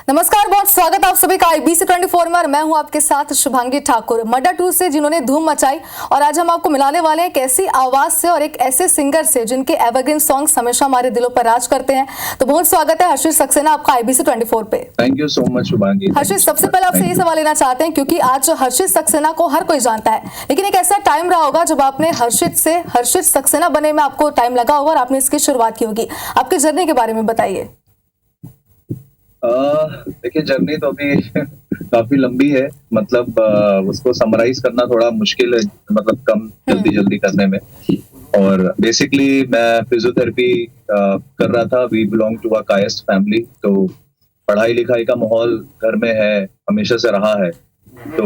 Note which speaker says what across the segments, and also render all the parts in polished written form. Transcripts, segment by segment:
Speaker 1: नमस्कार, बहुत स्वागत आप सभी का IBC 24 में और मैं हूं आपके साथ शुभांगी ठाकुर। मर्डर 2 से जिन्होंने धूम मचाई और आज हम आपको मिलाने वाले हैं एक ऐसी आवाज से और एक ऐसे सिंगर से जिनके एवरग्रीन सॉन्ग्स हमेशा हमारे दिलों पर राज करते हैं। तो बहुत स्वागत है हर्षित सक्सेना आपका IBC 24 पे।
Speaker 2: Thank you so much Shubhangi.
Speaker 1: Harshit, सबसे पहले आपसे ये सवाल लेना चाहते हैं क्योंकि आज हर्षित सक्सेना को हर कोई जानता है, लेकिन एक ऐसा टाइम रहा होगा जब आपने हर्षित से हर्षित सक्सेना बनने में आपको टाइम लगा होगा और आपने इसकी शुरुआत की होगी। आपकी जर्नी के बारे में बताइए।
Speaker 2: देखिए, जर्नी तो अभी काफी लंबी है। मतलब उसको समराइज करना थोड़ा मुश्किल है, मतलब कम जल्दी करने में। और बेसिकली मैं फिजियोथेरेपी कर रहा था। We belong to a Kayastha family, तो पढ़ाई लिखाई का माहौल घर में है, हमेशा से रहा है। तो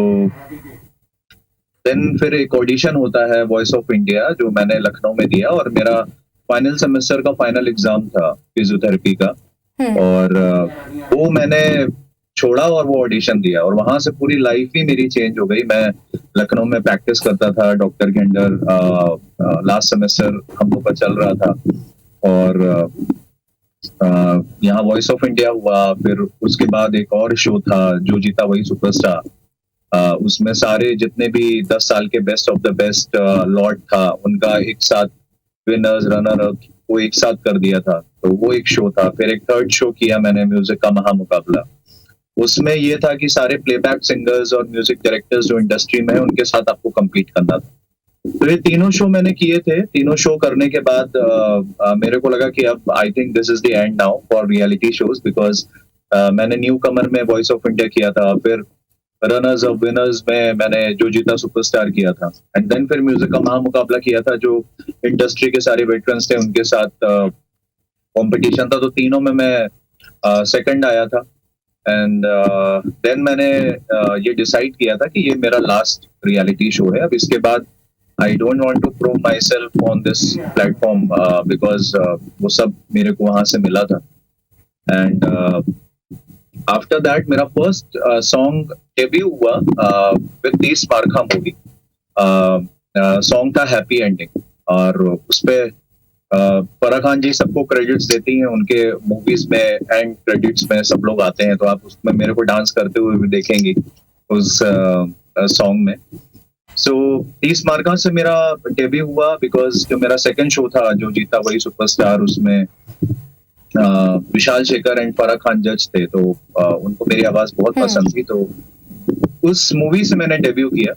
Speaker 2: देन फिर एक ऑडिशन होता है वॉइस ऑफ इंडिया, जो मैंने लखनऊ में दिया, और मेरा फाइनल सेमेस्टर का फाइनल एग्जाम था फिजियोथेरेपी का। और वो मैंने छोड़ा और वो ऑडिशन दिया, और वहां से पूरी लाइफ ही मेरी चेंज हो गई। मैं लखनऊ में प्रैक्टिस करता था डॉक्टर के अंडर। लास्ट सेमेस्टर हम लोग का चल रहा था, और यहाँ वॉइस ऑफ इंडिया हुआ। फिर उसके बाद एक और शो था, जो जीता वही सुपरस्टार। उसमें सारे जितने भी 10 साल के best of the best lot था, उनका एक साथ विनर्स रनर अप वो एक साथ कर दिया था। तो वो एक शो था। फिर एक थर्ड शो किया मैंने, म्यूजिक का महामुकाबला। उसमें ये था कि सारे प्लेबैक सिंगर्स और म्यूजिक डायरेक्टर्स जो इंडस्ट्री में है, उनके साथ आपको compete करना था। तो ये तीनों शो मैंने किए थे। तीनों शो करने के बाद मेरे को लगा कि अब I think this is the end now for reality shows, because मैंने न्यू कमर में वॉइस ऑफ इंडिया किया था, फिर रनर्स और विनर्स में मैंने जो जीता सुपरस्टार किया था, एंड देन फिर म्यूजिक का महामुकाबला किया था, जो इंडस्ट्री के सारे वेटरन्स थे उनके साथ कंपटीशन था। तो तीनों में मैं सेकंड आया था। एंड देन मैंने ये डिसाइड किया था कि ये मेरा लास्ट रियलिटी शो है। अब इसके बाद I don't want to prove myself on this platform, because वो सब मेरे को वहां से मिला था। एंड आफ्टर दैट मेरा फर्स्ट सॉन्ग डेब्यू हुआ with Tees Maar Khan movie. Song था हैप्पी एंडिंग, और उसपे फराह खान जी सबको क्रेडिट्स देती हैं उनके मूवीज में, एंड क्रेडिट्स में सब लोग आते हैं, तो आप उसमें मेरे को डांस करते हुए भी देखेंगे उस सॉन्ग में। सो 30 मार्का से मेरा डेब्यू हुआ, बिकॉज जो मेरा सेकंड शो था, जो जीता वही सुपरस्टार, उसमें विशाल शेखर एंड फराह खान जज थे, तो उनको मेरी आवाज बहुत पसंद थी। तो उस मूवी से मैंने डेब्यू किया।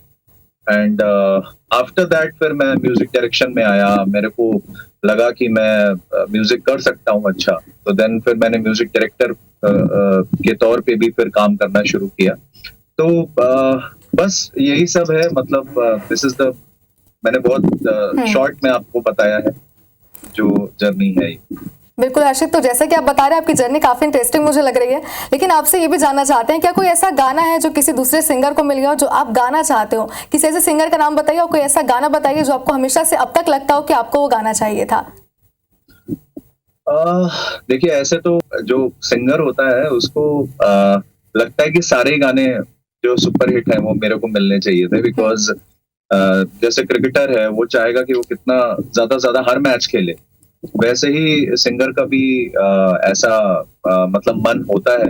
Speaker 2: एंड आफ्टर दैट फिर मैं म्यूजिक डायरेक्शन में आया। मेरे को लगा कि मैं म्यूजिक कर सकता हूँ अच्छा, तो देन फिर मैंने म्यूजिक डायरेक्टर के तौर पे भी फिर काम करना शुरू किया। तो बस यही सब है। मतलब दिस इज द, मैंने बहुत शॉर्ट में आपको बताया है जो जर्नी है।
Speaker 1: बिल्कुल हर्षित, तो जैसा कि आप बता रहे हैं आपकी जर्नी काफी इंटरेस्टिंग मुझे लग रही है, लेकिन आपसे ये भी जानना चाहते हैं क्या कोई ऐसा गाना है जो किसी दूसरे सिंगर को मिल गया हो जो आप गाना चाहते हो? किसी ऐसे सिंगर का नाम बताइए और कोई ऐसा गाना बताइए जो आपको हमेशा से अब तक लगता हो कि आपको वो गाना चाहिए था।
Speaker 2: देखिए, ऐसे तो जो सिंगर होता है उसको लगता है कि सारे गाने जो सुपर हिट है वो मेरे को मिलने चाहिए थे, बिकॉज जैसे क्रिकेटर है, वो चाहेगा कि वो कितना ज्यादा हर मैच खेले, वैसे ही सिंगर का भी ऐसा मतलब मन होता है।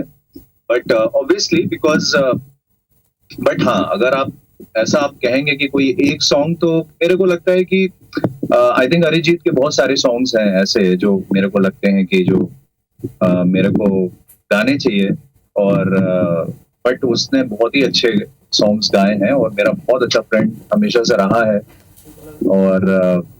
Speaker 2: बट ऑब्वियसली बिकॉज बट हाँ, अगर आप ऐसा आप कहेंगे कि कोई एक सॉन्ग, तो मेरे को लगता है कि आई थिंक अरिजीत के बहुत सारे सॉन्ग्स हैं ऐसे जो मेरे को लगते हैं कि जो मेरे को गाने चाहिए। और बट उसने बहुत ही अच्छे सॉन्ग्स गाए हैं, और मेरा बहुत अच्छा फ्रेंड हमेशा से रहा है। और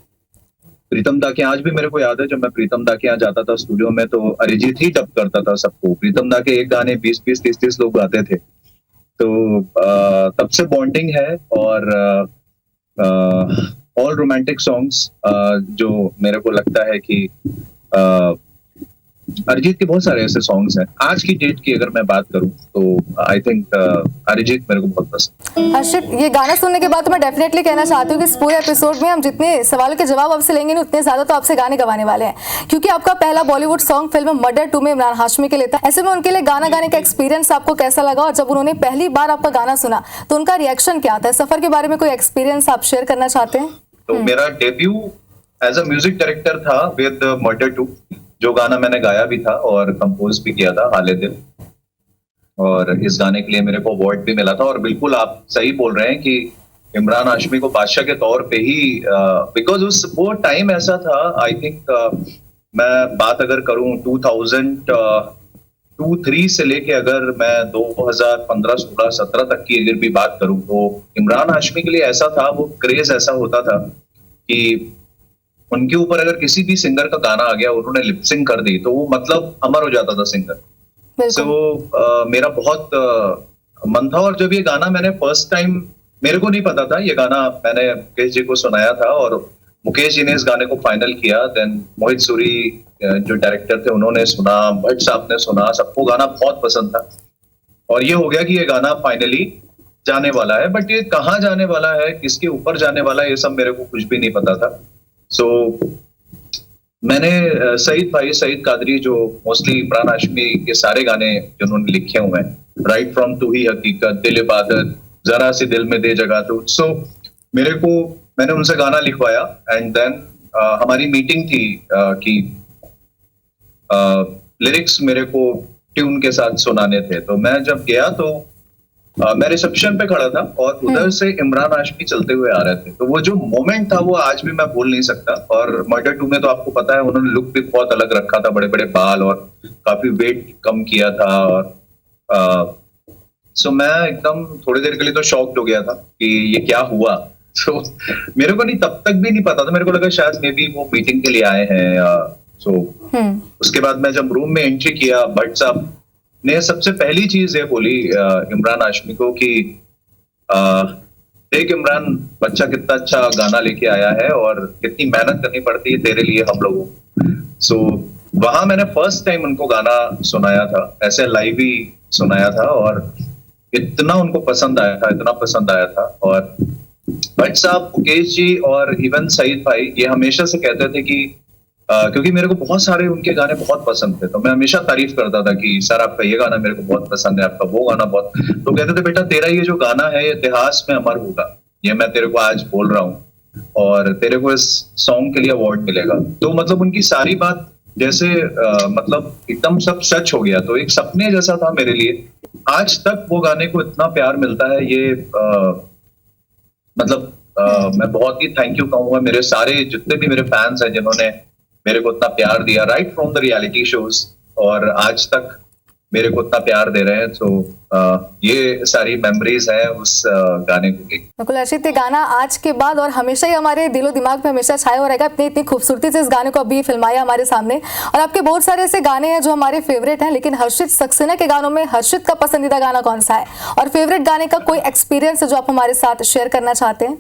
Speaker 2: प्रीतम दा के, आज भी मेरे को याद है जब मैं प्रीतम दा के यहाँ जाता था स्टूडियो में, तो अरिजीत ही डब करता था सबको। प्रीतम दा के एक गाने 20-20, 30-30 लोग गाते थे। तो तब से बॉन्डिंग है। और ऑल रोमांटिक सॉन्ग्स जो मेरे को लगता है कि अरिजीत के बहुत सारे ऐसे सॉन्ग्स हैं। आज की डेट की अगर मैं बात करूं तो आई थिंक अरिजीत मेरे को बहुत पसंद।
Speaker 1: हर्षित, ये गाना सुनने के बाद तो मैं डेफिनेटली कहना चाहती हूँ कि इस पूरे एपिसोड में हम जितने सवालों के जवाब आपसे लेंगे उतने ज्यादा तो आपसे गाने गवाने वाले हैं, क्योंकि आपका पहला बॉलीवुड सॉन्ग फिल्म मर्डर 2 में इमरान हाशमी के लिए था। ऐसे में उनके लिए गाना गाने का एक्सपीरियंस आपको कैसा लगा, और जब उन्होंने पहली बार आपका गाना सुना तो उनका रिएक्शन क्या था? सफर के बारे में कोई एक्सपीरियंस आप शेयर करना चाहते हैं?
Speaker 2: तो मेरा debut as a music director था विद मर्डर 2, जो गाना मैंने गाया भी था और कंपोज भी किया था हाले दिल। और इस गाने के लिए मेरे को अवार्ड भी मिला था। और बिल्कुल आप सही बोल रहे हैं कि इमरान हाशमी को बादशाह के तौर पे ही, बिकॉज उस वो टाइम ऐसा था, आई थिंक मैं बात अगर करूं 2002-3 से लेके अगर मैं 2015, 16, 17 तक की अगर भी बात करूं, तो इमरान हाशमी के लिए ऐसा था, वो क्रेज ऐसा होता था कि उनके ऊपर अगर किसी भी सिंगर का गाना आ गया, उन्होंने लिपसिंग कर दी, तो वो मतलब अमर हो जाता था सिंगर। सो मेरा बहुत मन था। और जब ये गाना मैंने फर्स्ट टाइम, मेरे को नहीं पता था, ये गाना मैंने मुकेश जी को सुनाया था और मुकेश जी ने इस गाने को फाइनल किया। देन मोहित सूरी जो डायरेक्टर थे उन्होंने सुना, भट्ट साहब ने सुना, सबको गाना बहुत पसंद था। और ये हो गया कि ये गाना फाइनली जाने वाला है, बट ये कहाँ जाने वाला है, किसके ऊपर जाने वाला है, ये सब मेरे को कुछ भी नहीं पता था। सो मैंने सईद कादरी, जो मोस्टली इमरान हाशमी के सारे गाने जिन्होंने लिखे हुए हैं, राइट फ्रॉम तू ही हकीकत, दिल इबादत, जरा सी दिल में दे जगह तू, सो मैंने उनसे गाना लिखवाया। एंड देन हमारी मीटिंग थी कि लिरिक्स मेरे को ट्यून के साथ सुनाने थे। तो मैं जब गया तो मैं रिसेप्शन पे खड़ा था और उधर से इमरान हाशमी चलते हुए आ रहे थे। तो वो जो मोमेंट था वो आज भी मैं भूल नहीं सकता। और मर्डर 2 में तो आपको पता है उन्होंने लुक भी बहुत अलग रखा था, बड़े बड़े बाल और काफी वेट कम किया था। और सो मैं एकदम थोड़ी देर के लिए तो शॉक्ड हो गया था कि ये क्या हुआ। सो मेरे को नहीं, तब तक भी नहीं पता था, मेरे को लगा शायद मे बी वो मीटिंग के लिए आए हैं। सो उसके बाद मैं जब रूम में एंट्री किया, भट्ट साहब ने सबसे पहली चीज ये बोली इमरान हाशमी को कि देख इमरान, बच्चा कितना अच्छा गाना लेके आया है और कितनी मेहनत करनी पड़ती है तेरे लिए हम लोगों को। सो वहां मैंने फर्स्ट टाइम उनको गाना सुनाया था, ऐसे लाइव ही सुनाया था, और इतना उनको पसंद आया था, इतना पसंद आया था। और भट्ट साहब, मुकेश जी और इवन सईद भाई ये हमेशा से कहते थे कि क्योंकि मेरे को बहुत सारे उनके गाने बहुत पसंद थे, तो मैं हमेशा तारीफ करता था कि सर आपका ये गाना मेरे को बहुत पसंद है, आपका वो गाना बहुत। तो कहते थे बेटा तेरा ये जो गाना है ये इतिहास में अमर होगा, ये मैं तेरे को आज बोल रहा हूँ, और तेरे को इस सॉन्ग के लिए अवार्ड मिलेगा। तो मतलब उनकी सारी बात जैसे मतलब एकदम सब सच हो गया। तो एक सपने जैसा था मेरे लिए। आज तक वो गाने को इतना प्यार मिलता है, ये मतलब मैं बहुत ही थैंक यू कहूंगा मेरे सारे जितने भी मेरे फैंस हैं जिन्होंने मेरे को इतना प्यार दिया right from the reality shows, और आज तक मेरे को इतना प्यार दे रहे हैं। तो ये सारी मेमोरीज है उस गाने को की।
Speaker 1: बिल्कुल अर्षित, ये गाना आज के बाद और हमेशा ही हमारे दिलो दिमाग में हमेशा छाया हो रहेगा। इतनी खूबसूरती से इस गाने को अभी फिल्माया हमारे सामने, और आपके बहुत सारे ऐसे गाने हैं जो हमारे फेवरेट हैं, लेकिन हर्षित सक्सेना के गानों में हर्षित का पसंदीदा गाना कौन सा है, और फेवरेट गाने का कोई एक्सपीरियंस है जो आप हमारे साथ शेयर करना चाहते हैं?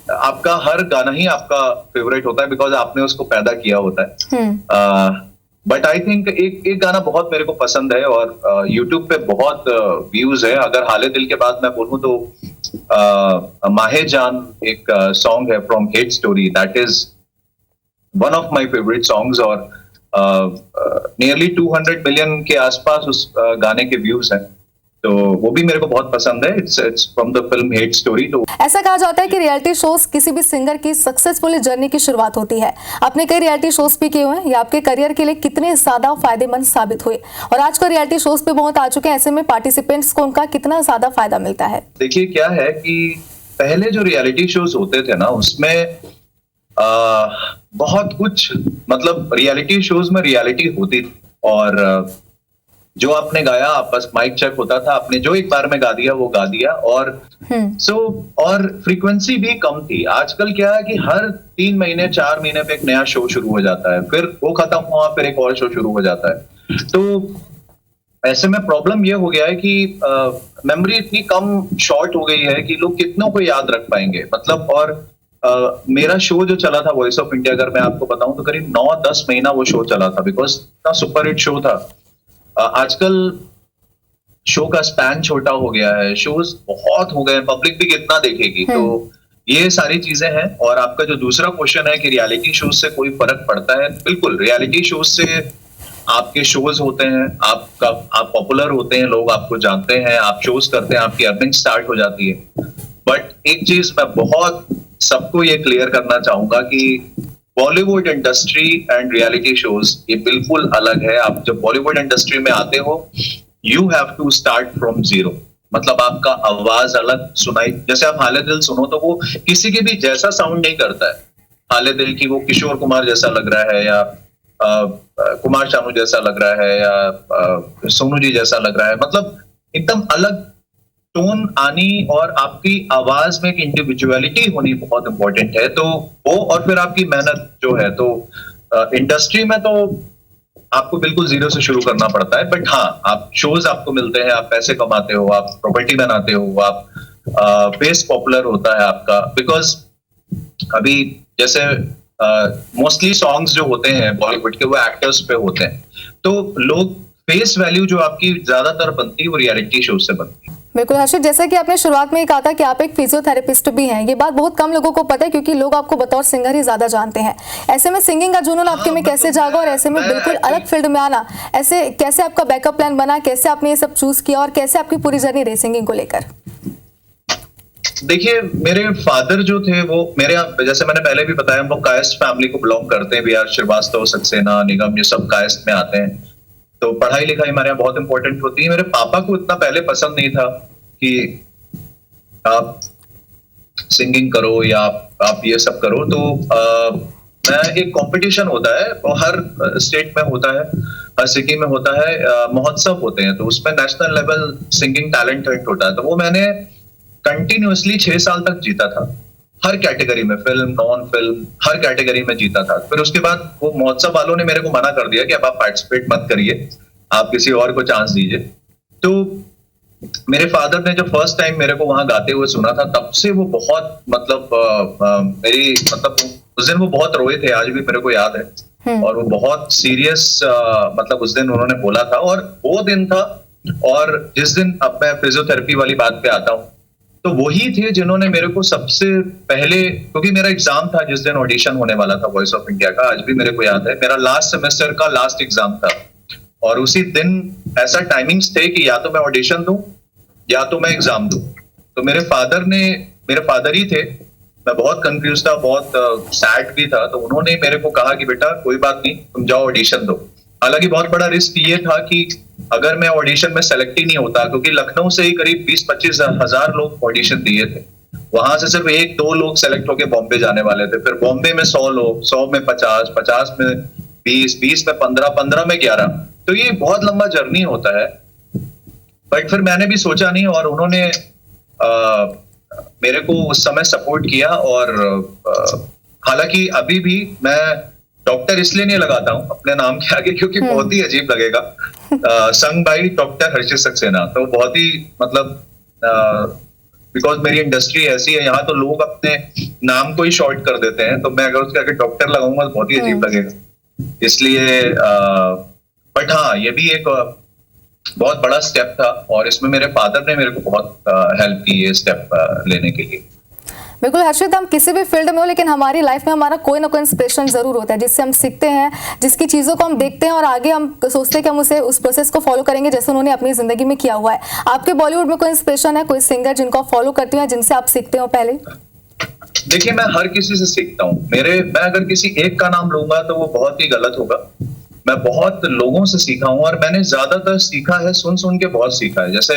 Speaker 2: आपका हर गाना ही आपका फेवरेट होता है बिकॉज आपने उसको पैदा किया होता है। बट आई थिंक एक गाना बहुत मेरे को पसंद है और यूट्यूब पे बहुत व्यूज है। अगर हाले दिल के बाद मैं बोलूं तो माहे जान एक सॉन्ग है from hate story, that is one of my favourite songs, और नियरली 200 मिलियन के आसपास उस गाने के व्यूज हैं। तो वो भी मेरे को बहुत पसंद है। It's from the film hate story. तो
Speaker 1: ऐसा कहा जाता है कि रियलिटी शोज किसी भी सिंगर की सक्सेसफुल जर्नी की शुरुआत होती है। आपने कई रियलिटी शोज भी किए हुए हैं, ये आपके करियर के लिए कितने ज्यादा फायदेमंद साबित हुए, और आजकल रियलिटी शोज पे बहुत आ चुके हैं, ऐसे में पार्टिसिपेंट्स को उनका कितना ज्यादा फायदा मिलता है?
Speaker 2: देखिए क्या है कि पहले जो रियलिटी शोज होते थे ना, उसमें बहुत कुछ मतलब रियलिटी शोज में रियलिटी होती थी, और जो आपने गाया आप बस माइक चेक होता था, आपने जो एक बार में गा दिया वो गा दिया, और और फ्रीक्वेंसी भी कम थी। आजकल क्या है कि हर 3 महीने 4 महीने पे एक नया शो शुरू हो जाता है, फिर वो खत्म हुआ फिर एक और शो शुरू हो जाता है। तो ऐसे में प्रॉब्लम ये हो गया है कि मेमोरी इतनी कम शॉर्ट हो गई है कि लोग कितनों को याद रख पाएंगे मतलब। और मेरा शो जो चला था वॉइस ऑफ इंडिया, अगर मैं आपको बताऊं तो करीब 9-10 महीना वो शो चला था, बिकॉज इतना सुपर हिट शो था। आजकल शो का स्पैन छोटा हो गया है, शोज बहुत हो गए, पब्लिक भी कितना देखेगी। तो ये सारी चीजें हैं। और आपका जो दूसरा क्वेश्चन है कि रियलिटी शोज से कोई फर्क पड़ता है, बिल्कुल रियलिटी शोज से आपके शोज होते हैं, आप पॉपुलर होते हैं, लोग आपको जानते हैं, आप शोज करते हैं, आपकी अर्निंग स्टार्ट हो जाती है। बट एक चीज मैं बहुत सबको ये क्लियर करना चाहूंगा कि Bollywood industry and reality shows ये बिल्कुल अलग है। आप जब बॉलीवुड इंडस्ट्री में आते हो, you have to start from zero. मतलब आपका आवाज अलग सुनाई, जैसे आप हाले दिल सुनो तो वो किसी के भी जैसा साउंड नहीं करता है। हाले दिल की वो किशोर कुमार जैसा लग रहा है, या कुमार शानू जैसा लग रहा है, या सोनू जी जैसा लग रहा है। मतलब एकदम अलग टोन आनी और आपकी आवाज में एक इंडिविजुअलिटी होनी बहुत इंपॉर्टेंट है। तो वो और फिर आपकी मेहनत जो है, तो इंडस्ट्री में तो आपको बिल्कुल जीरो से शुरू करना पड़ता है। बट हाँ, आप शोज आपको मिलते हैं, आप पैसे कमाते हो, आप प्रॉपर्टी बनाते हो, आप फेस पॉपुलर होता है आपका। बिकॉज अभी जैसे मोस्टली सॉन्ग्स जो होते हैं बॉलीवुड के वो एक्टर्स पे होते हैं, तो लोग फेस वैल्यू जो आपकी ज्यादातर बनती है वो रियलिटी शो से बनती है।
Speaker 1: बिल्कुल हर्षित, जैसा कि आपने शुरुआत में ही कहा था कि आप एक फिजियोथेरेपिस्ट भी हैं, ये बात बहुत कम लोगों को पता है क्योंकि लोग आपको बतौर सिंगर ही ज्यादा जानते हैं। ऐसे में सिंगिंग का जुनून आपके में कैसे जागा और ऐसे में बिल्कुल अलग फील्ड में आना, ऐसे कैसे आपका बैकअप प्लान बना, कैसे आपने ये सब चूज किया और कैसे आपकी पूरी जर्नी रही सिंगिंग को लेकर?
Speaker 2: देखिए, मेरे फादर जो थे वो मेरे, जैसे मैंने पहले भी बताया, हम लोग कायस्थ फैमिली को बिलोंग करते हैं। BR श्रीवास्तव, सक्सेना, निगम, ये सब कायस्थ में आते हैं। तो पढ़ाई लिखाई हमारे यहाँ बहुत इंपॉर्टेंट होती है। मेरे पापा को इतना पहले पसंद नहीं था कि आप सिंगिंग करो या आप ये सब करो। तो एक कंपटीशन होता है और हर स्टेट में होता है, हर सिटी में होता है, महोत्सव होते हैं। तो उसमें national level singing talent Hunt होता है। तो वो मैंने कंटिन्यूअसली 6 साल तक जीता था, हर कैटेगरी में, फिल्म, नॉन फिल्म, हर कैटेगरी में जीता था। फिर उसके बाद वो महोत्सव वालों ने मेरे को मना कर दिया कि अब आप पार्टिसिपेट मत करिए, आप किसी और को चांस दीजिए। तो मेरे फादर ने जो फर्स्ट टाइम मेरे को वहां गाते हुए सुना था, तब से वो बहुत मेरी उस दिन वो बहुत रोए थे, आज भी मेरे को याद है। और वो बहुत सीरियस उस दिन उन्होंने बोला था, और वो दिन था। और जिस दिन, अब मैं फिजियोथेरेपी वाली बात पे आता हूँ, तो वही थे जिन्होंने मेरे को सबसे पहले, क्योंकि मेरा एग्जाम था जिस दिन ऑडिशन होने वाला था वॉइस ऑफ इंडिया का, आज भी मेरे को याद है, मेरा लास्ट सेमेस्टर का लास्ट एग्जाम था। और उसी दिन ऐसा टाइमिंग्स थे कि या तो मैं ऑडिशन दूं या तो मैं एग्जाम दूं। तो मेरे फादर ही थे। मैं बहुत कंफ्यूज था, बहुत सैड भी था। तो उन्होंने मेरे को कहा कि बेटा कोई बात नहीं, तुम जाओ ऑडिशन दो। हालांकि बहुत बड़ा रिस्क ये था कि अगर मैं ऑडिशन में सेलेक्ट ही नहीं होता, क्योंकि लखनऊ से ही करीब 20-25 हजार लोग ऑडिशन दिए थे, वहां से सिर्फ 1-2 लोग सेलेक्ट होके बॉम्बे जाने वाले थे। फिर बॉम्बे में 100 लोग, 100 में 50, 50 में 20, 20 में 15, 15 में 11। तो ये बहुत लंबा जर्नी होता है। बट फिर मैंने भी सोचा नहीं, और उन्होंने मेरे को उस समय सपोर्ट किया। और हालांकि अभी भी मैं डॉक्टर इसलिए नहीं लगाता हूँ अपने नाम के आगे, क्योंकि बहुत ही अजीब लगेगा, संग बाई डॉक्टर हर्षित सक्सेना। तो बहुत ही बिकॉज मेरी इंडस्ट्री ऐसी है यहाँ, तो लोग अपने नाम को ही शॉर्ट कर देते हैं। तो मैं अगर उसके आगे डॉक्टर लगाऊंगा तो बहुत ही अजीब लगेगा, इसलिए बट हाँ, ये भी एक बहुत बड़ा स्टेप था, और इसमें मेरे फादर ने मेरे को बहुत हेल्प की ये स्टेप लेने के लिए।
Speaker 1: बिल्कुल हर्षित, हम किसी भी फील्ड में हो, लेकिन हमारी लाइफ में हमारा कोई ना कोई इंस्पिरेशन जरूर होता है जिससे हम सीखते हैं, जिसकी चीज़ों को हम देखते हैं और आगे हम सोचते हैं कि हम उस प्रोसेस को फॉलो करेंगे जैसे उन्होंने अपनी जिंदगी में किया हुआ है। आपके बॉलीवुड में कोई इंस्पिरेशन है, कोई सिंगर जिनको आप फॉलो करते हैं, जिनसे आप सीखते हो? पहले
Speaker 2: देखिए, मैं हर किसी से सीखता हूँ। मैं अगर किसी एक का नाम लूंगा तो वो बहुत ही गलत होगा। मैं बहुत लोगों से सीखा हूँ, और मैंने ज्यादातर सीखा है सुन के, बहुत सीखा है। जैसे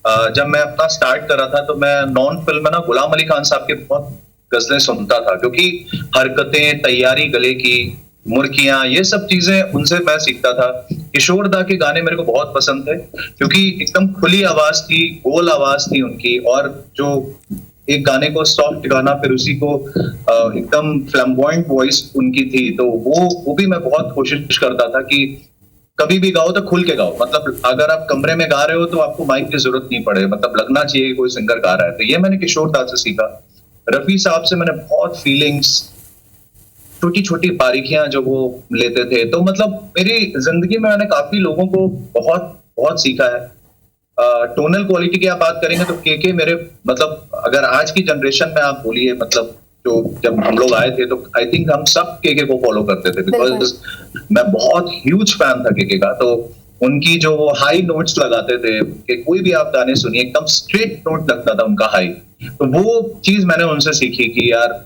Speaker 2: जब मैं अपना स्टार्ट कर रहा था, तो मैं नॉन फिल्म में ना गुलाम अली खान साहब के बहुत गजलें सुनता था, क्योंकि हरकतें, तैयारी गले की, मुर्कियां, ये सब चीजें उनसे मैं सीखता था। किशोर दा के गाने मेरे को बहुत पसंद थे, क्योंकि एकदम खुली आवाज थी, गोल आवाज थी उनकी। और जो एक गाने को सॉफ्ट गाना, फिर उसी को एकदम फ्लैम्बॉयंट वॉइस उनकी थी। तो वो भी मैं बहुत कोशिश करता था कि कभी भी गाओ तो खुल के गाओ। मतलब अगर आप कमरे में गा रहे हो तो आपको माइक की जरूरत नहीं पड़े, मतलब लगना चाहिए कि कोई सिंगर गा रहा है। तो ये मैंने किशोर दा से सीखा। रफी साहब से मैंने बहुत फीलिंग्स, छोटी छोटी बारीकियां जो वो लेते थे। तो मतलब मेरी जिंदगी में मैंने काफी लोगों को बहुत बहुत सीखा है। टोनल क्वालिटी की आप बात करेंगे तो के मेरे, मतलब अगर आज की जनरेशन में आप बोलिए, मतलब जो जब हम लोग आए थे तो आई थिंक हम सब के को फॉलो करते थे, बिकॉज मैं बहुत ह्यूज फैन था के का। तो उनकी जो वो हाई नोट्स लगाते थे, कि कोई भी आप गाने सुनिए एकदम स्ट्रेट नोट लगता था उनका हाई। तो वो चीज मैंने उनसे सीखी कि यार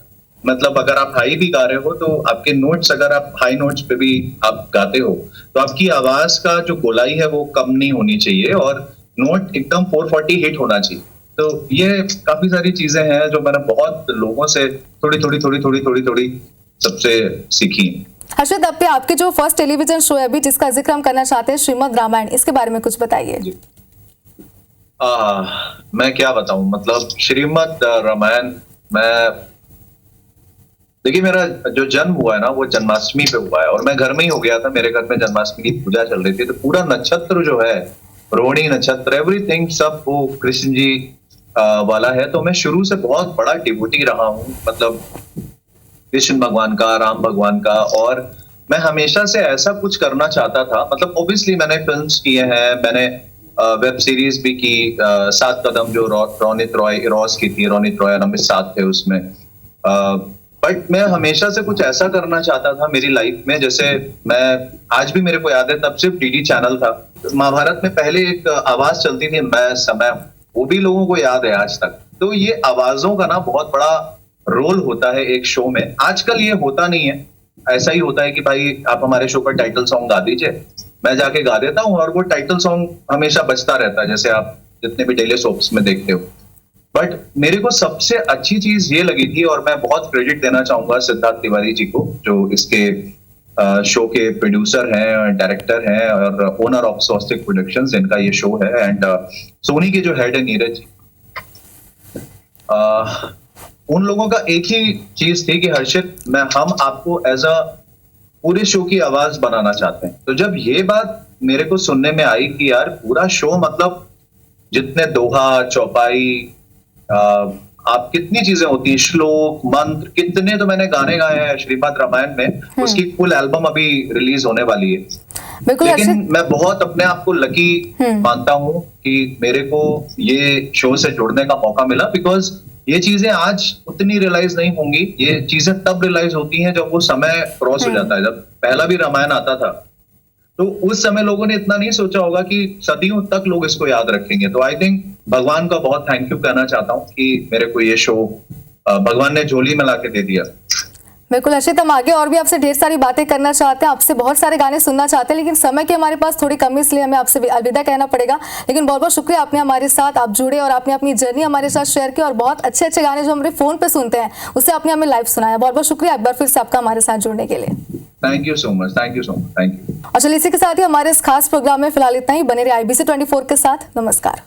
Speaker 2: मतलब अगर आप हाई भी गा रहे हो तो आपके नोट्स, अगर आप हाई नोट्स पे भी आप गाते हो तो आपकी आवाज का जो गोलाई है वो कम नहीं होनी चाहिए और नोट एकदम 440 हिट होना चाहिए। तो ये काफी सारी चीजें हैं जो मैंने बहुत लोगों से थोड़ी सबसे सीखी।
Speaker 1: हर्षित, अब पे आपके जो फर्स्ट टेलीविजन शो है अभी जिसका जिक्र हम करना चाहते हैं, श्रीमद् रामायण, इसके बारे में कुछ बताइए।
Speaker 2: मैं क्या बताऊं, मतलब श्रीमद् रामायण, मैं देखिए मेरा जो जन्म हुआ है ना वो जन्माष्टमी पे हुआ है और मैं घर में ही हो गया था। मेरे घर में जन्माष्टमी की पूजा चल रही थी तो पूरा नक्षत्र जो है, रोहिणी नक्षत्र, एवरीथिंग सब वो कृष्ण जी वाला है। तो मैं शुरू से बहुत बड़ा डिवोटी रहा हूँ, मतलब कृष्ण भगवान का, राम भगवान का। और मैं हमेशा से ऐसा कुछ करना चाहता था। मतलब ऑब्वियसली मैंने फिल्म्स किए हैं, मैंने वेब सीरीज भी की, 7 कदम जो रोनित रॉय रॉस की थी, रोनित रॉय और अमित साथ थे उसमें। बट मैं हमेशा से कुछ ऐसा करना चाहता था मेरी लाइफ में, जैसे मैं आज भी मेरे को याद है, तब सिर्फ डीडी चैनल था। महाभारत में पहले एक आवाज चलती थी, मैं समय, वो भी लोगों को याद है आज तक। तो ये आवाजों का ना बहुत बड़ा रोल होता है एक शो में। आजकल ये होता नहीं है, ऐसा ही होता है कि भाई आप हमारे शो पर टाइटल सॉन्ग गा दीजिए, मैं जाके गा देता हूँ और वो टाइटल सॉन्ग हमेशा बजता रहता है, जैसे आप जितने भी डेली सोप्स में देखते हो। बट मेरे को सबसे अच्छी चीज ये लगी थी, और मैं बहुत क्रेडिट देना चाहूंगा सिद्धार्थ तिवारी जी को, जो इसके शो के प्रोड्यूसर हैं, डायरेक्टर हैं और ओनर ऑफ स्वस्तिक प्रोडक्शंस, इनका ये शो है। एंड सोनी के जो हेड है नीरज, उन लोगों का एक ही चीज थी कि हर्षित, हम आपको एज अ पूरे शो की आवाज बनाना चाहते हैं। तो जब ये बात मेरे को सुनने में आई कि यार पूरा शो, मतलब जितने दोहा, चौपाई, आप कितनी चीजें होती हैं, श्लोक, मंत्र, कितने तो मैंने गाने गाए हैं श्रीमद् रामायण में। उसकी फुल एल्बम अभी रिलीज होने वाली है।
Speaker 1: बिल्कुल।
Speaker 2: लेकिन मैं बहुत अपने आप को लकी मानता हूँ कि मेरे को ये शो से जुड़ने का मौका मिला, बिकॉज ये चीजें आज उतनी रियलाइज नहीं होंगी। ये चीजें तब रियलाइज होती हैं जब वो समय क्रॉस हो जाता है। जब पहला भी रामायण आता था तो उस समय लोगों ने इतना नहीं सोचा होगा कि सदियों तक लोग इसको याद रखेंगे। तो आई थिंक भगवान का बहुत थैंक यू कहना चाहता हूँ कि मेरे को ये शो भगवान ने झोली में लाके दे दिया।
Speaker 1: बिल्कुल हर्षित, हम आगे और भी आपसे ढेर सारी बातें करना चाहते हैं, आपसे बहुत सारे गाने सुनना चाहते हैं, लेकिन समय की हमारे पास थोड़ी कमी, इसलिए हमें आपसे अलविदा कहना पड़ेगा। लेकिन बहुत बहुत शुक्रिया, आपने हमारे साथ आप जुड़े और आपने अपनी जर्नी हमारे साथ शेयर की और बहुत अच्छे अच्छे गाने जो हमारे फोन पे सुनते हैं उसे आपने हमें लाइव सुनाया। बहुत बहुत शुक्रिया एक बार फिर से आपका हमारे साथ जुड़ने के लिए।
Speaker 2: Thank you so much, thank you so much, thank you.
Speaker 1: और चलिए इसी के साथ ही हमारे इस खास प्रोग्राम में फिलहाल इतना ही। बने रहे IBC 24 के साथ। नमस्कार।